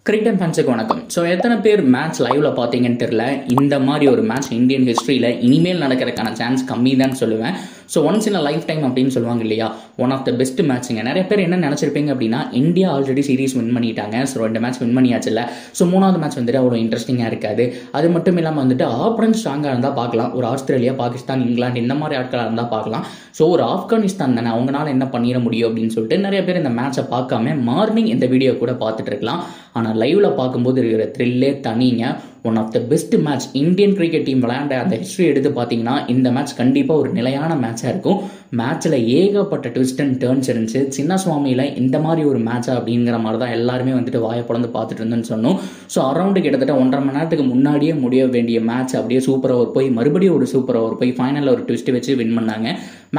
Cricket ஃபேன்ஸுக்கு வணக்கம். So எத்தனை பேர் மேட்ச் லைவ்ல பார்த்தீங்கன்னு தெரியல. இந்த மாதிரி ஒரு மேட்ச் இந்தியன் ஹிஸ்ட்ரியில் இனிமேல் நடக்கிறதுக்கான சான்ஸ் கம்மி தான் சொல்லுவேன். So once in a life time அப்படின்னு சொல்லுவாங்க இல்லையா, ஒன் ஆஃப் த பெஸ்ட் மேட்சுங்க. நிறைய பேர் என்ன நினச்சிருப்பீங்க அப்படின்னா, இந்தியா ஆல்ரெடி சீரிஸ் வின் பண்ணிட்டாங்க, ஸோ 2 மேட்ச் வின் பண்ணியாச்சு இல்லை, ஸோ 3வது மேட்ச் வந்துட்டு அவ்வளோ இன்ட்ரெஸ்டிங்காக இருக்காது. அது மட்டும் இல்லாமல் வந்துட்டு ஆப்பரன்ஸ் ஸ்ட்ராங்காக இருந்தால் பார்க்கலாம், ஒரு ஆஸ்திரேலியா, பாகிஸ்தான், இங்கிலாந்து இந்த மாதிரி ஆட்களாக இருந்தால் பார்க்கலாம். ஸோ ஒரு ஆப்கானிஸ்தான் தானே, அவங்களால என்ன பண்ணிட முடியும் அப்படின்னு சொல்லிட்டு நிறைய பேர் இந்த மேட்சை பார்க்காம மார்னிங் இந்த வீடியோ கூட பார்த்துட்டு இருக்கலாம். ஆனால் லைவ்ல பார்க்கும்போது இருக்கிற த்ரில்லே தனிங்க. One of the best match Indian cricket team விளையாண்ட அந்த ஹிஸ்ட்ரி எடுத்து பார்த்தீங்கன்னா இந்த மேட்ச் கண்டிப்பாக ஒரு நிலையான மேட்சாக இருக்கும். மேட்ச்சில் ஏகப்பட்ட ட்விஸ்ட் அண்ட் டர்ன்ஸ் இருந்துச்சு. சின்னசுவாமியில் இந்த மாதிரி ஒரு மேட்சா அப்படிங்கிற மாதிரி தான் எல்லாருமே வந்துட்டு வாயை பிளந்து பார்த்துட்டு இருந்தேன்னு சொன்னோம். ஸோ அரௌண்டு கிட்டத்தட்ட 1.5 மணி நேரத்துக்கு முன்னாடியே முடிய வேண்டிய மேட்ச் அப்படியே சூப்பர் ஓவர் போய் மறுபடியும் ஒரு சூப்பர் ஓவர் போய் ஃபைனலில் ஒரு ட்விஸ்ட் வச்சு வின் பண்ணாங்க.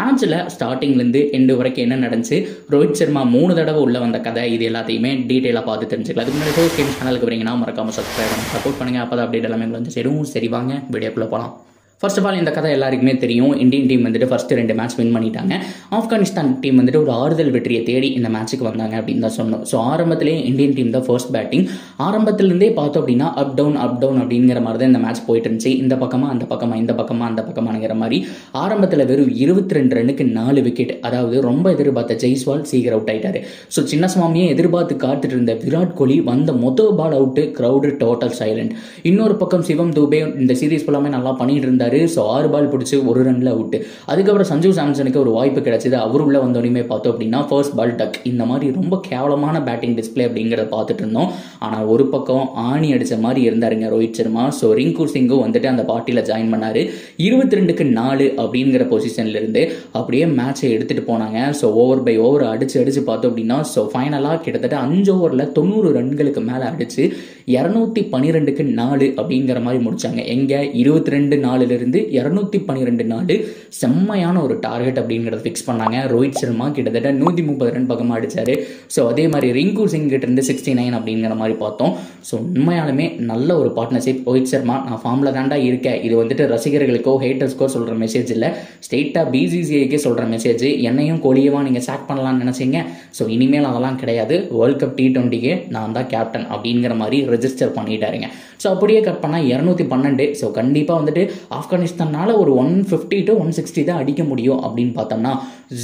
மேட்ச்சில் ஸ்டார்டிங்லேருந்து எண்டு வரைக்கும் என்ன நடந்துச்சு, ரோஹித் சர்மா 3 தடவை உள்ள வந்த கதை, இது எல்லாத்தையுமே டீட்டெயிலாக பார்த்து தெரிஞ்சுக்கலாம். அதுக்கு முன்னாடி ஃபோர்ஸ் கேம்ஸ் சேனலுக்கு வரீங்கன்னா மறக்காம சப்ஸ்கிரைப் பண்ணி சப்போர்ட் பண்ணுங்க. அப்போ தான் அப்டேட் எல்லாமே வந்து சேரும். சரி வாங்க வீடியோக்குள்ளே போகலாம். ஃபர்ஸ்ட் ஆஃப் ஆல் இந்த கதை எல்லாருக்குமே தெரியும். இந்தியன் டீம் வந்துட்டு ஃபர்ஸ்ட் 2 மேட்ச் வின் பண்ணிட்டாங்க. ஆப்கானிஸ்தான் டீம் வந்துட்டு ஒரு ஆறுதல் வெற்றியை தேடி இந்த மேட்சுக்கு வந்தாங்க அப்படின்னு தான் சொன்னோம். ஸோ ஆரம்பத்திலேயே இந்தியன் டீம் தான் ஃபர்ஸ்ட் பேட்டிங். ஆரம்பத்திலிருந்தே பார்த்தோம் அப்படின்னா அப் டவுன் அப்படிங்கிற மாதிரி தான் இந்த மேட்ச் போயிட்டு இருந்துச்சு. இந்த பக்கமா அந்த பக்கமா, இந்த பக்கமா அந்த பக்கமாங்கிற மாதிரி. ஆரம்பத்தில் வெறும் 22 ரன்னுக்கு 4 விக்கெட், அதாவது ரொம்ப எதிர்பார்த்த ஜெய்ஸ்வால் சீக்கிரம் அவுட் ஆயிட்டாரு. ஸோ சின்னசுவாமியை எதிர்பார்த்து காத்துட்டு இருந்த விராட் கோலி வந்த மொத்த ball out, crowd total silent. இன்னொரு பக்கம் சிவம் தூபே இந்த சீரீஸ் ஃபுல்லாமே நல்லா பண்ணிட்டு இருந்தாரு. ஸோ 6 பால் பிடிச்சி 1 ரன்ல அவுட். அதுக்கப்புறம் சஞ்சு சாம்சனுக்கு ஒரு வாய்ப்பு கிடைச்சது. அவர் உள்ள வந்தோடனே பார்த்தோம் அப்படின்னா ஃபர்ஸ்ட் பால் டக். இந்த மாதிரி ரொம்ப கேவலமான பேட்டிங் டிஸ்பிளே அப்படிங்கிறத பார்த்துட்டு இருந்தோம். ஆனால் ஒரு பக்கம் ஆணி அடிச்ச மாதிரி இருந்தாருங்க ரோஹித் சர்மா. ஸோ ரிங்கு சிங்கும் வந்துட்டு அந்த பார்ட்டியில் ஜாயின் பண்ணாரு. 22க்கு 4 அப்படிங்கிற பொசிஷன்ல இருந்து அப்படியே மேட்சை எடுத்துட்டு போனாங்க. ஸோ ஓவர் பை ஓவர் அடிச்சு பார்த்தோம் அப்படின்னா ஸோ ஃபைனலாக கிட்டத்தட்ட 5 ஓவரில் 90 ரன்களுக்கு மேலே அடிச்சு 212க்கு 4 அப்படிங்கிற மாதிரி முடிச்சாங்க. எங்க 22-4 இருந்து 212 செம்மையான ஒரு டார்கெட் அப்படிங்கிறத ஃபிக்ஸ் பண்ணாங்க. ரோஹித் சர்மா கிட்டத்தட்ட 130 ரன் பக்கமாக அடிச்சாரு. ஸோ அதே மாதிரி ரிங்கு சிங் கிட்ட இருந்து 69 அப்படிங்கிற மாதிரி பார்த்தோம். ஸோ உண்மையாலுமே நல்ல ஒரு பார்ட்னர்ஷிப். ரோஹித் சர்மா நான் ஃபார்ம்ல தாண்டா இருக்கேன், இது வந்துட்டு ரசிகர்களுக்கோ ஹேட்டர்ஸ்க்கோ சொல்ற மெசேஜ் இல்லை, ஸ்ட்ரெயிட்டா பிசிசிஐக்கே சொல்ற மெசேஜ். என்னையும் கோலியவா நீங்க சாக் பண்ணலாம்னு நினைச்சீங்க, ஸோ இனிமேல் அதெல்லாம் கிடையாது, வேர்ல்ட் கப் T20க்கு நான் தான் கேப்டன் அப்படிங்கிற மாதிரி ரெஜிஸ்டர் பண்ணிட்டாருங்க. ஸோ அப்படியே கட் பண்ணா 212. ஸோ கண்டிப்பாக வந்துட்டு ஆப்கானிஸ்தானால ஒரு 150 to 160 தான் அடிக்க முடியும் அப்படின்னு பார்த்தோம்னா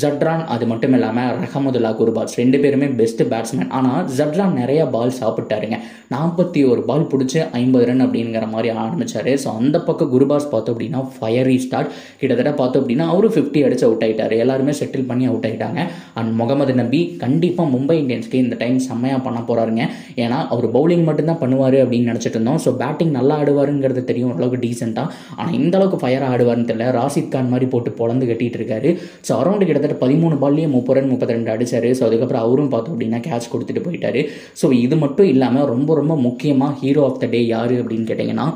ஜட்ரான், அது மட்டும் இல்லாமல் ரஹமதுல்லா குர்பாஸ் 2 பேருமே பெஸ்ட் பேட்ஸ்மேன். ஆனால் ஜட்ரான் நிறைய பால் சாப்பிட்டாருங்க. 41 பால் பிடிச்சி 50 ரன் அப்படிங்கிற மாதிரி ஆரம்பிச்சாரு. ஸோ அந்த பக்கம் குர்பாஸ் பார்த்தோம் அப்படின்னா ஃபயரி ஸ்டார்ட். கிட்டத்தட்ட பார்த்தோம் அப்படின்னா அவரும் 50 அடிச்சு அவுட் ஆயிட்டாரு. எல்லாருமே செட்டில் பண்ணி அவுட் ஆயிட்டாங்க. அண்ட் முகமது நபி கண்டிப்பாக மும்பை இந்தியன்ஸ்க்கு இந்த டைம் செம்மையா பண்ண போறாருங்க. ஏன்னா அவர் பவுலிங் மட்டும்தான் பண்ணுவாரு அப்படின்னு நினைச்சிட்டு இருந்தோம். ஸோ பேட்டிங் நல்லா ஆடுவாருங்கிறது தெரியும், ஓரளவுக்கு டீசெண்டாக. ஆனால் இந்த அளவுக்கு ஃபயர் ஆடுவார்னு தெரியல. ராசித் கான் மாதிரி போட்டு பொழந்து கட்டிட்டு இருக்காரு. ஸோ அரௌண்ட் கிட்டத்தட்ட 13 பால்லேயே 30 ரன் 32 அடிச்சாரு. ஸோ அதுக்கப்புறம் அவரும் பார்த்தோம் அப்படின்னா கேட்ச் கொடுத்துட்டு போயிட்டாரு. ஸோ இது மட்டும் இல்லாமல் ரொம்ப ரொம்ப முக்கியமாக ஹீரோ ஆஃப் த டே யாரு அப்படின்னு கேட்டிங்கன்னா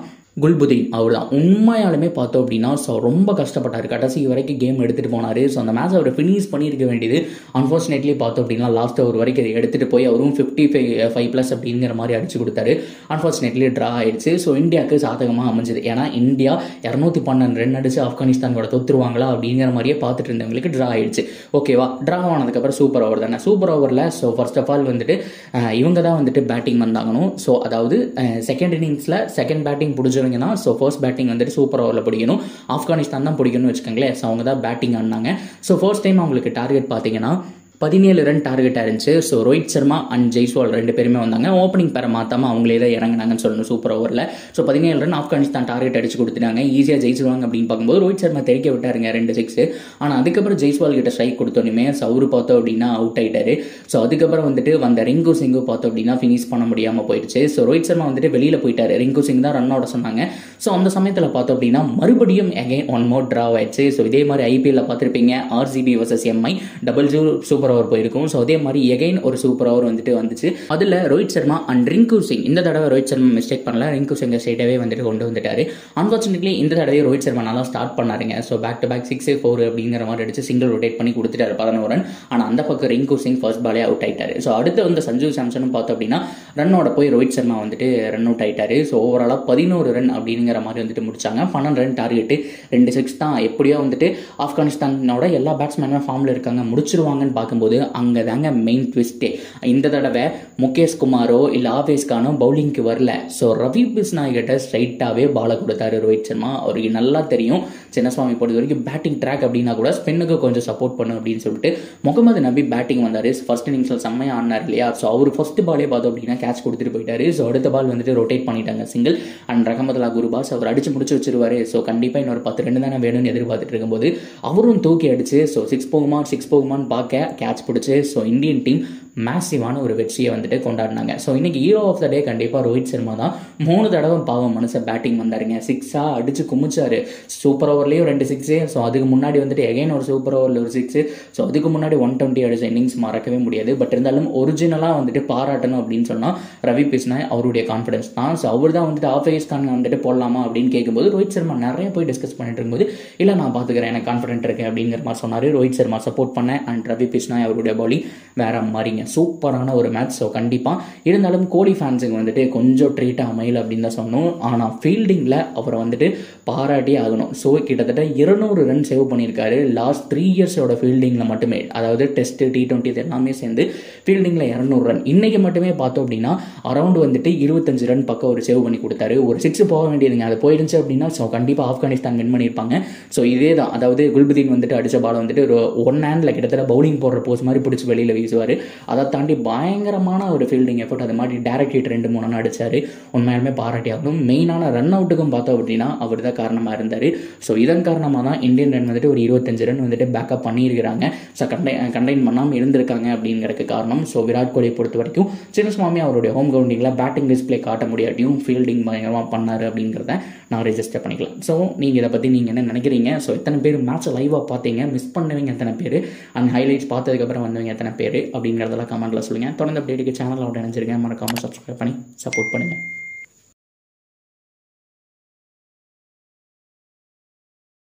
குல்புதீன். அவர் தான் உண்மையாலுமே பார்த்தோம் அப்படின்னா ஸோ ரொம்ப கஷ்டப்பட்டார், கடைசி வரைக்கும் கேம் எடுத்துகிட்டு போனார். ஸோ அந்த மேட்ச் அவர் ஃபினிஷ் பண்ணியிருக்க வேண்டியது. அன்ஃபார்ச்சுனேட்லி பார்த்தோம் அப்படின்னா லாஸ்ட் ஓவர் வரைக்கும் எடுத்துகிட்டு போய் அவரும் 55+ அப்படிங்கிற மாதிரி அடிச்சு கொடுத்தாரு. அன்ஃபார்ச்சுனேட்லி ட்ரா ஆயிடுச்சு. ஸோ இந்தியாவுக்கு சாதகமாக அமைஞ்சது. ஏன்னா இந்தியா 212 ரன் அடிச்சு ஆப்கானிஸ்தான் கூட தோத்துருவாங்களா அப்படிங்கிற மாதிரியே பார்த்துட்டு இருந்தவங்களுக்கு ட்ரா ஆயிடுச்சு. ஓகேவா, ட்ரா ஆனதுக்கப்புறம் சூப்பர் ஓவர் தானே. சூப்பர் ஓவரில் ஸோ ஃபர்ஸ்ட் ஆஃப் ஆல் வந்துட்டு இவங்க தான் வந்துட்டு பேட்டிங் வந்தாங்கணும். ஸோ அதாவது செகண்ட் இன்னிங்ஸில் செகண்ட் பேட்டிங் பிடிச்ச ஸோ ஃபர்ஸ்ட் பேட்டிங் வந்துட்டு சூப்பர் ஓவரில் பிடிக்கணும், ஆப்கானிஸ்தான் தான் பிடிக்கணும்னு வச்சுக்கோங்களேன். ஸோ அவங்க தான் பேட்டிங் ஆனாங்க. ஸோ ஃபர்ஸ்ட் டைம் அவங்களுக்கு டார்கெட் பார்த்தீங்கன்னா 17 ரன் டார்கெட்டாக இருந்துச்சு. ஸோ ரோஹித் சர்மா அண்ட் ஜெய்ஸ்வால் 2 பேருமே வந்தாங்க. ஓப்பனிங் பேரை மாற்றாமல் அவங்களே தான் இறங்கினாங்கன்னு சொல்லணும் சூப்பர் ஓவரில். ஸோ 17 ரன் ஆப்கானிஸ்தான் டார்கெட் அடிச்சு கொடுத்துட்டாங்க. ஈஸியாக ஜெயிச்சுவாங்க அப்படின்னு பார்க்கும்போது ரோஹித் சர்மா தெரிக்க விட்டாருங்க 2 6. ஆனால் அதுக்கப்புறம் ஜெய்ஸ்வால் கிட்ட ஸ்ட்ரைக் கொடுத்தோன்னே அவரு பார்த்தோம் அப்படின்னா அவுட் ஆயிட்டாரு. ஸோ அதுக்கப்புறம் வந்துட்டு வந்த ரிங்கு சிங்கு பார்த்தோம் அப்படின்னா ஃபினிஷ் பண்ண முடியாமல் போயிடுச்சு. ஸோ ரோஹித் சர்மா வந்துட்டு வெளியில் போயிட்டாரு, ரிங்கு சிங் தான் ரன் ஓட சொன்னாங்க. ஸோ அந்த சமயத்தில் பார்த்தோம் அப்படின்னா மறுபடியும் அகைன் 1 more டிரா ஆயிடுச்சு. ஸோ இதே மாதிரி IPL பார்த்துருப்பீங்க, RCB vs MI double super over போயிருக்கும். ஸோ அதே மாதிரி எகைன் ஒரு சூப்பர் ஓவர் வந்துச்சு. அதில் ரோஹித் சர்மா அண்ட் ரிங்கு சிங், இந்த தடவை ரோஹித் சர்மா மிஸ்டேக் பண்ணல, ரிங்கு சிங்கை ஸ்ட்ரெயிட்டாவே வந்துட்டு கொண்டு வந்துட்டாரு. அன்ஃபார்ச்சுனேட்லி இந்த தடவை ரோஹித் சர்மா நல்லா ஸ்டார்ட் பண்ணாருங்க. ஸோ பேக் டு பேக் 6 4 அப்படிங்கிற மாதிரி அடிச்சு சிங்கிள் ரொட்டேட் பண்ணி கொடுத்துட்டாரு 11 ரன். ஆனால் அந்த பக்கம் ரிங்கு சிங் ஃபர்ஸ்ட் பாலே அவுட் ஆயிட்டாரு. ஸோ அடுத்து வந்து சஞ்சு சாம்சனும் பார்த்தோம் அப்படின்னா ரன்னோட போய் ரோஹித் சர்மா வந்துட்டு ரன் அவுட் ஆயிட்டாரு. ஸோ ஓவராலாக 11 ரன் அப்படிங்கிற மாதிரி வந்துட்டு முடிச்சாங்க. 12 ரன் டார்கெட்டு, 2 6 தான். எப்படியோ வந்துட்டு ஆப்கானிஸ்தானோட எல்லா பேட்ஸ்மேனும் ஃபார்மில் இருக்காங்க, முடிச்சிருவாங்கன்னு பார்க்கும்போது பார்க்கும்போது அங்கே தாங்க மெயின் ட்விஸ்ட்டே. இந்த தடவை முகேஷ் குமாரோ இல்லை ஆவேஸ் கானோ பவுலிங்க்கு வரல. ஸோ ரவி பிஸ்னாய் கிட்ட ஸ்ட்ரைட்டாகவே பாலை கொடுத்தாரு ரோஹித் சர்மா. அவருக்கு நல்லா தெரியும் சின்னசுவாமி பொறுத்த வரைக்கும் பேட்டிங் ட்ராக் அப்படின்னா கூட ஸ்பின்னுக்கு கொஞ்சம் சப்போர்ட் பண்ணும் அப்படின்னு சொல்லிட்டு முகமது நபி பேட்டிங் வந்தார். ஃபர்ஸ்ட் இன்னிங்ஸில் செம்மையாக ஆடினார் இல்லையா. ஸோ அவர் ஃபர்ஸ்ட் பாலே பார்த்தோம் அப்படின்னா கேட்ச் கொடுத்துட்டு போயிட்டாரு. ஸோ அடுத்த பால் வந்துட்டு ரொட்டேட் பண்ணிட்டாங்க சிங்கிள். அண்ட் ரஹமத்துல்லா குருபாஸ் அவர் அடிச்சு முடிச்சு வச்சிருவாரு. ஸோ கண்டிப்பாக இன்னொரு 10 ரன் தானே வேணும்னு எதிர்பார்த்துட்டு இருக்கும்போது அவரும் தூக்கி அடிச்சு ஸோ சிக்ஸ் போகுமான்னு பார்க்க கேட்ச் பிடிச்சி ஸோ இந்தியன் டீம் மேசிவான ஒரு வெற்றியை வந்துட்டு கொண்டாடினாங்க. ஸோ இன்னைக்கு ஹீரோ ஆஃப் த டே கண்டிப்பாக ரோஹித் சர்மா தான். 3 தடவை பாவம் மனுஷன் பேட்டிங் வந்தாருங்க. 6 அடிச்சு குமிச்சாரு. சூப்பர் ஓவர்லேயும் 2 6. ஸோ அதுக்கு முன்னாடி வந்துட்டு எகைன் ஒரு சூப்பர் ஓவரில் ஒரு 6. ஸோ அதுக்கு முன்னாடி 120 அடிச்ச இன்னிங்ஸ் மறக்கவே முடியாது. பட் இருந்தாலும் ஒரிஜினலாக வந்துட்டு பாராட்டணும் அப்படின்னு சொன்னால் ரவி பிஸ்னாய் அவருடைய கான்ஃபிடன்ஸ் தான். ஸோ அவர் தான் வந்துட்டு ஆஃபேஸ் கான் வந்துட்டு போடலாமா அப்படின்னு கேட்கும்போது ரோஹித் சர்மா நிறைய போய் டிஸ்கஸ் பண்ணிட்டு இருக்கும்போது இல்லை நான் பார்த்துக்கிறேன் எனக்கு கான்ஃபிடென்ட் இருக்கேன் அப்படிங்கிற மாதிரி சொன்னார். ரோஹித் சர்மா சப்போர்ட் பண்ணேன். அண்ட் ரவி பிஸ்னாய் அவருடைய பவுலிங் வேற மாதிரிங்க. சூப்பரான ஒரு மேட்ச். ஸோ கண்டிப்பாக இருந்தாலும் கோலி ஃபேன்ஸுக்கு வந்துட்டு கொஞ்சம் ட்ரீட்டாக அமையல அப்படின்னு தான் சொன்னோம். ஆனால் ஃபீல்டிங்கில் அவரை வந்துட்டு பாராட்டி ஆகணும். ஸோ கிட்டத்தட்ட 200 ரன் சேவ் பண்ணியிருக்காரு லாஸ்ட் 3 இயர்ஸோட ஃபீல்டிங்கில் மட்டுமே. அதாவது டெஸ்ட் T20 இது எல்லாமே சேர்ந்து ஃபீல்டிங்கில் 200 ரன். இன்னைக்கு மட்டுமே பார்த்தோம் அப்படின்னா அரௌண்ட் வந்துட்டு 25 ரன் பக்கம் ஒரு சேவ் பண்ணி கொடுத்தாரு. ஒரு 6 போக வேண்டியதுங்க. அது போயிருந்துச்சு அப்படின்னா ஸோ கண்டிப்பாக ஆப்கானிஸ்தான் வின் பண்ணியிருப்பாங்க. ஸோ இதே தான். அதாவது குல்புதீன் வந்துட்டு அடித்த பால் வந்துட்டு ஒரு 1 ஹேண்டில் கிட்டத்தட்ட பவுலிங் போடுற போஸ் மாதிரி பிடிச்சி வெளியில் வீசுவார். அதை தாண்டி பயங்கரமான ஒரு ஃபீல்டிங் எஃபர்ட். அது மாதிரி டைரக்ட் ஹிட் 2-3 அடிச்சாரு. உண்மையாலுமே பாராட்டி ஆகணும். மெயினான ரன் அவுட்டுக்கும் பார்த்தோம் அப்படின்னா அவர் தான் காரணமாக இருந்தார். ஸோ இதன் காரணமாக தான் இந்தியன் ரன் வந்துட்டு ஒரு 25 ரன் வந்துட்டு பேக்கப் பண்ணியிருக்கிறாங்க. ஸோ கண்டைன் பண்ணாமல் இருந்திருக்காங்க அப்படிங்கிறதுக்கு காரணம். ஸோ விராட் கோலியை பொறுத்த வரைக்கும் சின்னசுவாமி அவருடைய ஹோம் கிரவுண்டிங்கில் பேட்டிங் டிஸ்பிளே காட்ட முடியாட்டியும் ஃபீல்டிங் பயங்கரமாக பண்ணார் அப்படிங்கிறத நான் ரெஜிஸ்டர் பண்ணிக்கலாம். ஸோ நீங்கள் இதை பற்றி நீங்கள் என்ன நினைக்கிறீங்க? ஸோ எத்தனை பேர் மேட்ச்சை லைவாக பார்த்தீங்க, மிஸ் பண்ணவங்க எத்தனை பேர், அண்ட் ஹைலைட்ஸ் பார்த்ததுக்கப்புறம் வந்தவங்க எத்தனை பேர் அப்படிங்கிறதெல்லாம் கமெண்ட்டில் சொல்லுங்கள். தொடர்ந்து அப்டேட்டுக்கு சேனலில் நினைச்சிருக்கேன். மறக்காமல் சப்ஸ்கிரைப் பண்ணி சப்போர்ட் பண்ணுங்கள்.